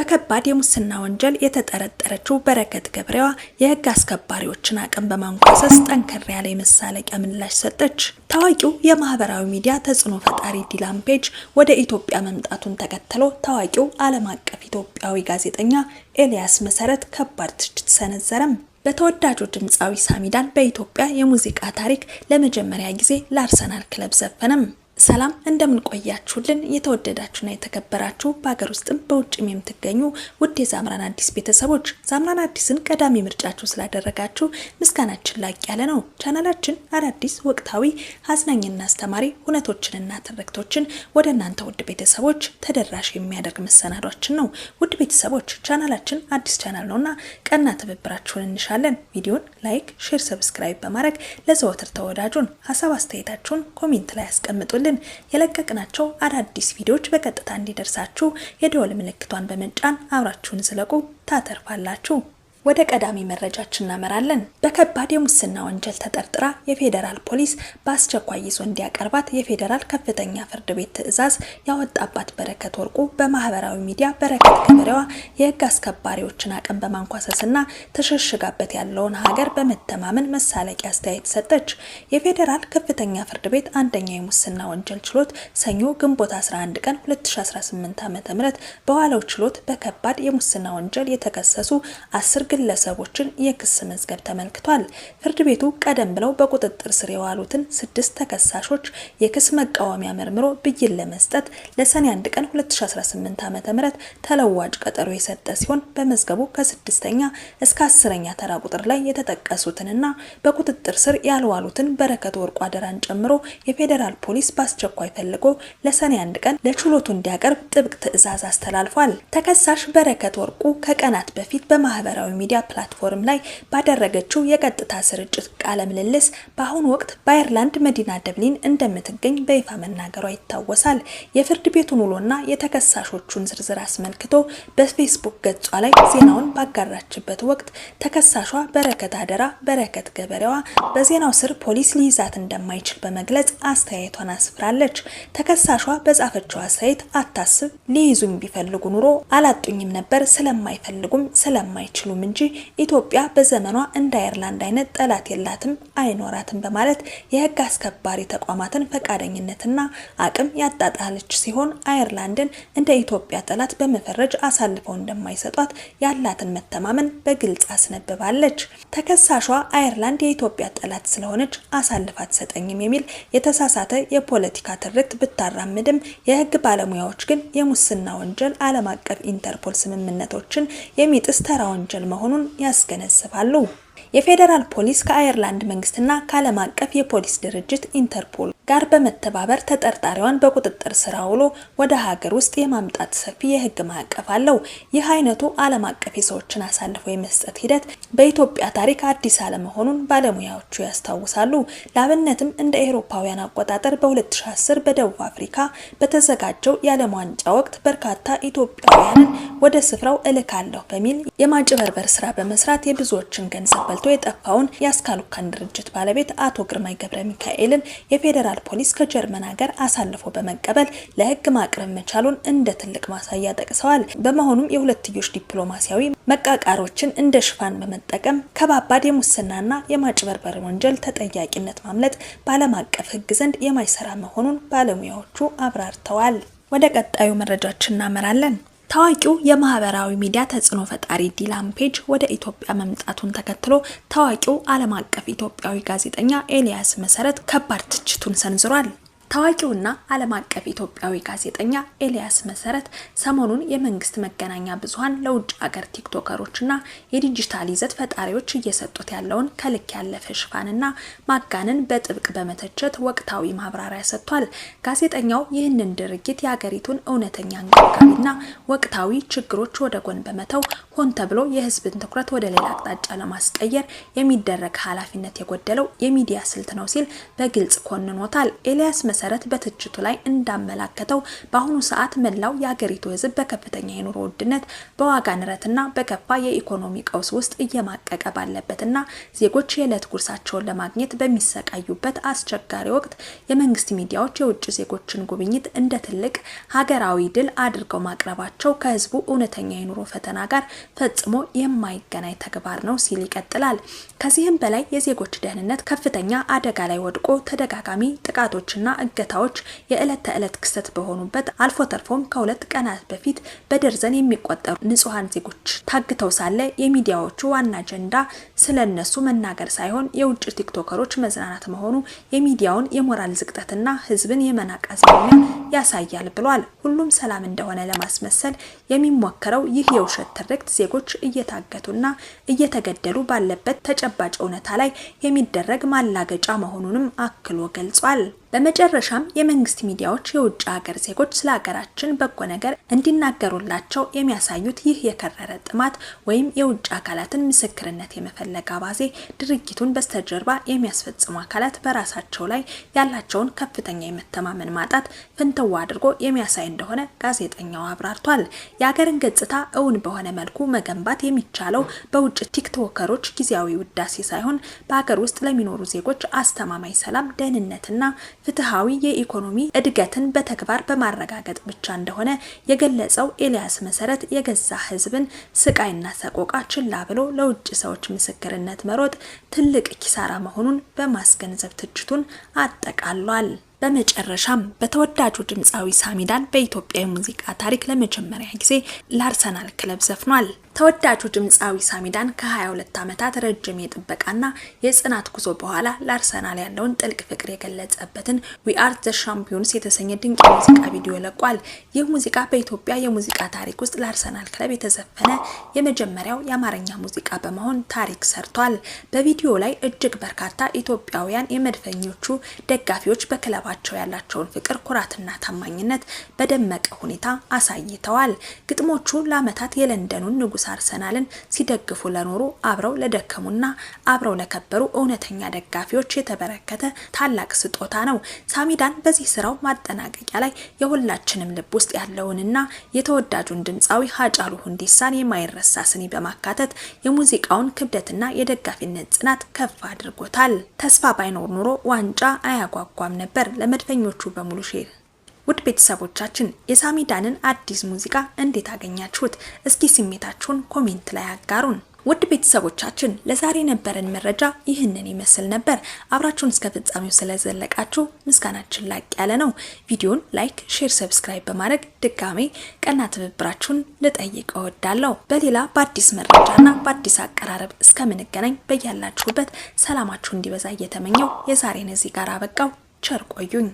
በከባድ የሙስና ወንጀል የተጠረጠረችው በረከት ገብሬዋ የህግ አስከባሪዎችን አቅም በማንኳሰስ ጠንከር ያለ የመሳለቂያ ምላሽ ሰጠች። ታዋቂው የማህበራዊ ሚዲያ ተጽዕኖ ፈጣሪ ዲላን ፔጅ ወደ ኢትዮጵያ መምጣቱን ተከትሎ ታዋቂው ዓለም አቀፍ ኢትዮጵያዊ ጋዜጠኛ ኤልያስ መሰረት ከባድ ትችት ሰነዘረም። በተወዳጁ ድምፃዊ ሳሚዳን በኢትዮጵያ የሙዚቃ ታሪክ ለመጀመሪያ ጊዜ ለአርሰናል ክለብ ዘፈነም። ሰላም እንደምን ቆያችሁልን የተወደዳችሁና የተከበራችሁ በሀገር ውስጥም በውጭም የምትገኙ ውድ የዛምራን አዲስ ቤተሰቦች፣ ዛምራን አዲስን ቀዳሚ ምርጫችሁ ስላደረጋችሁ ምስጋናችን ላቅ ያለ ነው። ቻናላችን አዳዲስ ወቅታዊ አዝናኝና አስተማሪ ሁነቶችንና ትርክቶችን ወደ እናንተ ውድ ቤተሰቦች ተደራሽ የሚያደርግ መሰናዷችን ነው። ውድ ቤተሰቦች ቻናላችን አዲስ ቻናል ነውና ቀና ትብብራችሁን እንሻለን። ቪዲዮን ላይክ፣ ሼር፣ ሰብስክራይብ በማድረግ ለዘወትር ተወዳጁን ሀሳብ አስተያየታችሁን ኮሜንት ላይ አስቀምጡልን። የለቀቅናቸው አዳዲስ ቪዲዮዎች በቀጥታ እንዲደርሳችሁ የደወል ምልክቷን በመጫን አብራችሁን ዝለቁ፣ ታተርፋላችሁ። ወደ ቀዳሚ መረጃችን እናመራለን። በከባድ የሙስና ወንጀል ተጠርጥራ የፌዴራል ፖሊስ በአስቸኳይ ይዞ እንዲያቀርባት የፌዴራል ከፍተኛ ፍርድ ቤት ትዕዛዝ ያወጣባት በረከት ወርቁ በማህበራዊ ሚዲያ በረከት ገብሬዋ የህግ አስከባሪዎችን አቅም በማንኳሰስና ተሸሽጋበት ያለውን ሀገር በመተማመን መሳለቂያ አስተያየት ሰጠች። የፌዴራል ከፍተኛ ፍርድ ቤት አንደኛ የሙስና ወንጀል ችሎት ሰኞ ግንቦት 11 ቀን 2018 ዓ.ም በዋለው ችሎት በከባድ የሙስና ወንጀል የተከሰሱ 10 ግለሰቦችን የክስ መዝገብ ተመልክቷል። ፍርድ ቤቱ ቀደም ብለው በቁጥጥር ስር የዋሉትን 6 ተከሳሾች የክስ መቃወሚያ መርምሮ ብይን ለመስጠት ለሰኔ 1 ቀን 2018 ዓ.ም ተለዋጭ ቀጠሮ የሰጠ ሲሆን በመዝገቡ ከ6ኛ እስከ 10ኛ ተራ ቁጥር ላይ የተጠቀሱትንና በቁጥጥር ስር ያልዋሉትን በረከት ወርቁ አደራን ጨምሮ የፌዴራል ፖሊስ በአስቸኳይ ፈልጎ ለሰኔ 1 ቀን ለችሎቱ እንዲያቀርብ ጥብቅ ትዕዛዝ አስተላልፏል። ተከሳሽ በረከት ወርቁ ከቀናት በፊት በማህበራዊ ሚዲያ ፕላትፎርም ላይ ባደረገችው የቀጥታ ስርጭት ቃለ ምልልስ በአሁኑ ወቅት በአየርላንድ መዲና ደብሊን እንደምትገኝ በይፋ መናገሯ ይታወሳል። የፍርድ ቤቱን ውሎና የተከሳሾቹን ዝርዝር አስመልክቶ በፌስቡክ ገጿ ላይ ዜናውን ባጋራችበት ወቅት ተከሳሿ በረከት አደራ በረከት ገበሬዋ በዜናው ስር ፖሊስ ሊይዛት እንደማይችል በመግለጽ አስተያየቷን አስፍራለች። ተከሳሿ በጻፈችው አስተያየት አታስብ፣ ሊይዙኝ ቢፈልጉ ኑሮ አላጡኝም ነበር፣ ስለማይፈልጉም ስለማይችሉም እንጂ ኢትዮጵያ በዘመኗ እንደ አየርላንድ አይነት ጠላት የላትም አይኖራትም በማለት የህግ አስከባሪ ተቋማትን ፈቃደኝነትና አቅም ያጣጣለች ሲሆን አየርላንድን እንደ ኢትዮጵያ ጠላት በመፈረጅ አሳልፈው እንደማይሰጧት ያላትን መተማመን በግልጽ አስነብባለች። ተከሳሿ አየርላንድ የኢትዮጵያ ጠላት ስለሆነች አሳልፋ አትሰጠኝም የሚል የተሳሳተ የፖለቲካ ትርክት ብታራምድም የህግ ባለሙያዎች ግን የሙስና ወንጀል ዓለም አቀፍ ኢንተርፖል ስምምነቶችን የሚጥስ ተራ ወንጀል መሆኑን ያስገነዝባሉ። የፌዴራል ፖሊስ ከአየርላንድ መንግስትና ከዓለም አቀፍ የፖሊስ ድርጅት ኢንተርፖል ጋር በመተባበር ተጠርጣሪዋን በቁጥጥር ስር አውሎ ወደ ሀገር ውስጥ የማምጣት ሰፊ የህግ ማዕቀፍ አለው። ይህ አይነቱ ዓለም አቀፍ የሰዎችን አሳልፎ የመስጠት ሂደት በኢትዮጵያ ታሪክ አዲስ አለመሆኑን ባለሙያዎቹ ያስታውሳሉ። ለአብነትም እንደ አውሮፓውያን አቆጣጠር በ2010 በደቡብ አፍሪካ በተዘጋጀው የዓለም ዋንጫ ወቅት በርካታ ኢትዮጵያውያንን ወደ ስፍራው እልካለሁ በሚል የማጭበርበር ስራ በመስራት የብዙዎችን ገንዘብ በልቶ የጠፋውን የአስካሉካን ድርጅት ባለቤት አቶ ግርማይ ገብረ ሚካኤልን የፌዴራል ፖሊስ ከጀርመን ሀገር አሳልፎ በመቀበል ለህግ ማቅረብ መቻሉን እንደ ትልቅ ማሳያ ጠቅሰዋል። በመሆኑም የሁለትዮሽ ዲፕሎማሲያዊ መቃቃሮችን እንደ ሽፋን በመጠቀም ከባባድ የሙስናና የማጭበርበር ወንጀል ተጠያቂነት ማምለጥ በዓለም አቀፍ ህግ ዘንድ የማይሰራ መሆኑን ባለሙያዎቹ አብራርተዋል። ወደ ቀጣዩ መረጃችን እናመራለን። ታዋቂው የማህበራዊ ሚዲያ ተጽዕኖ ፈጣሪ ዲላን ፔጅ ወደ ኢትዮጵያ መምጣቱን ተከትሎ ታዋቂው ዓለም አቀፍ ኢትዮጵያዊ ጋዜጠኛ ኤልያስ መሰረት ከባድ ትችቱን ሰንዝሯል። ታዋቂውና ዓለም አቀፍ ኢትዮጵያዊ ጋዜጠኛ ኤልያስ መሰረት ሰሞኑን የመንግስት መገናኛ ብዙሃን ለውጭ ሀገር ቲክቶከሮችና የዲጂታል ይዘት ፈጣሪዎች እየሰጡት ያለውን ከልክ ያለፈ ሽፋንና ማጋነን በጥብቅ በመተቸት ወቅታዊ ማብራሪያ ሰጥቷል። ጋዜጠኛው ይህንን ድርጊት የሀገሪቱን እውነተኛ አንገብጋቢና ወቅታዊ ችግሮች ወደ ጎን በመተው ሆን ተብሎ የህዝብን ትኩረት ወደ ሌላ አቅጣጫ ለማስቀየር የሚደረግ ኃላፊነት የጎደለው የሚዲያ ስልት ነው ሲል በግልጽ ኮንኖታል። ኤልያስ መሰረት በትችቱ ላይ እንዳመላከተው በአሁኑ ሰዓት መላው የሀገሪቱ ሕዝብ በከፍተኛ የኑሮ ውድነት በዋጋ ንረትና በከፋ የኢኮኖሚ ቀውስ ውስጥ እየማቀቀ ባለበትና ዜጎች የዕለት ጉርሳቸውን ለማግኘት በሚሰቃዩበት አስቸጋሪ ወቅት የመንግስት ሚዲያዎች የውጭ ዜጎችን ጉብኝት እንደ ትልቅ ሀገራዊ ድል አድርገው ማቅረባቸው ከህዝቡ እውነተኛ የኑሮ ፈተና ጋር ፈጽሞ የማይገናኝ ተግባር ነው ሲል ይቀጥላል። ከዚህም በላይ የዜጎች ደህንነት ከፍተኛ አደጋ ላይ ወድቆ ተደጋጋሚ ጥቃቶችና እገታዎች የዕለት ተዕለት ክስተት በሆኑበት አልፎ ተርፎም ከሁለት ቀናት በፊት በደርዘን የሚቆጠሩ ንጹሃን ዜጎች ታግተው ሳለ የሚዲያዎቹ ዋና አጀንዳ ስለነሱ መናገር ሳይሆን የውጭ ቲክቶከሮች መዝናናት መሆኑ የሚዲያውን የሞራል ዝቅጠትና ህዝብን የመናቅ አዝማሚያ ያሳያል ብሏል። ሁሉም ሰላም እንደሆነ ለማስመሰል የሚሞከረው ይህ የውሸት ትርክት ዜጎች እየታገቱና እየተገደሉ ባለበት ተጨባጭ እውነታ ላይ የሚደረግ ማላገጫ መሆኑንም አክሎ ገልጿል። በመጨረሻም የመንግስት ሚዲያዎች የውጭ ሀገር ዜጎች ስለ ሀገራችን በጎ ነገር እንዲናገሩላቸው የሚያሳዩት ይህ የከረረ ጥማት ወይም የውጭ አካላትን ምስክርነት የመፈለግ አባዜ ድርጊቱን በስተጀርባ የሚያስፈጽሙ አካላት በራሳቸው ላይ ያላቸውን ከፍተኛ የመተማመን ማጣት ፍንትው አድርጎ የሚያሳይ እንደሆነ ጋዜጠኛው አብራርቷል። የሀገርን ገጽታ እውን በሆነ መልኩ መገንባት የሚቻለው በውጭ ቲክቶከሮች ጊዜያዊ ውዳሴ ሳይሆን በሀገር ውስጥ ለሚኖሩ ዜጎች አስተማማኝ ሰላም፣ ደህንነትና ፍትሃዊ የኢኮኖሚ እድገትን በተግባር በማረጋገጥ ብቻ እንደሆነ የገለጸው ኤልያስ መሰረት የገዛ ህዝብን ስቃይና ሰቆቃ ችላ ብሎ ለውጭ ሰዎች ምስክርነት መሮጥ ትልቅ ኪሳራ መሆኑን በማስገንዘብ ትችቱን አጠቃሏል። በመጨረሻም በተወዳጁ ድምፃዊ ሳሚዳን በኢትዮጵያ የሙዚቃ ታሪክ ለመጀመሪያ ጊዜ ለአርሰናል ክለብ ዘፍኗል። ተወዳጁ ድምፃዊ ሳሚዳን ከ22 ዓመታት ረጅም የጥበቃና የጽናት ጉዞ በኋላ ለአርሰናል ያለውን ጥልቅ ፍቅር የገለጸበትን ዊ አር ዘ ሻምፒዮንስ የተሰኘ ድንቅ የሙዚቃ ቪዲዮ ለቋል። ይህ ሙዚቃ በኢትዮጵያ የሙዚቃ ታሪክ ውስጥ ለአርሰናል ክለብ የተዘፈነ የመጀመሪያው የአማርኛ ሙዚቃ በመሆን ታሪክ ሰርቷል። በቪዲዮ ላይ እጅግ በርካታ ኢትዮጵያውያን የመድፈኞቹ ደጋፊዎች በክለባቸው ያላቸውን ፍቅር፣ ኩራትና ታማኝነት በደመቀ ሁኔታ አሳይተዋል። ግጥሞቹ ለዓመታት የለንደኑን ንጉስ አርሰናልን ሲደግፉ ለኖሩ አብረው ለደከሙና አብረው ለከበሩ እውነተኛ ደጋፊዎች የተበረከተ ታላቅ ስጦታ ነው። ሳሚዳን በዚህ ስራው ማጠናቀቂያ ላይ የሁላችንም ልብ ውስጥ ያለውንና የተወዳጁን ድምፃዊ ሃጫሉ ሁንዴሳን የማይረሳ ስኒ በማካተት የሙዚቃውን ክብደትና የደጋፊነት ጽናት ከፍ አድርጎታል። ተስፋ ባይኖር ኑሮ ዋንጫ አያጓጓም ነበር ለመድፈኞቹ በሙሉ ሼር። ውድ ቤተሰቦቻችን የሳሚዳንን አዲስ ሙዚቃ እንዴት አገኛችሁት? እስኪ ስሜታችሁን ኮሜንት ላይ አጋሩን። ውድ ቤተሰቦቻችን ለዛሬ ነበረን መረጃ ይህንን ይመስል ነበር። አብራችሁን እስከ ፍጻሜው ስለዘለቃችሁ ምስጋናችን ላቅ ያለ ነው። ቪዲዮን ላይክ፣ ሼር፣ ሰብስክራይብ በማድረግ ድጋሜ ቀና ትብብራችሁን ልጠይቅ እወዳለሁ። በሌላ በአዲስ መረጃና በአዲስ አቀራረብ እስከምንገናኝ በያላችሁበት ሰላማችሁ እንዲበዛ እየተመኘው የዛሬን እዚህ ጋር አበቃው። ቸር ቆዩኝ።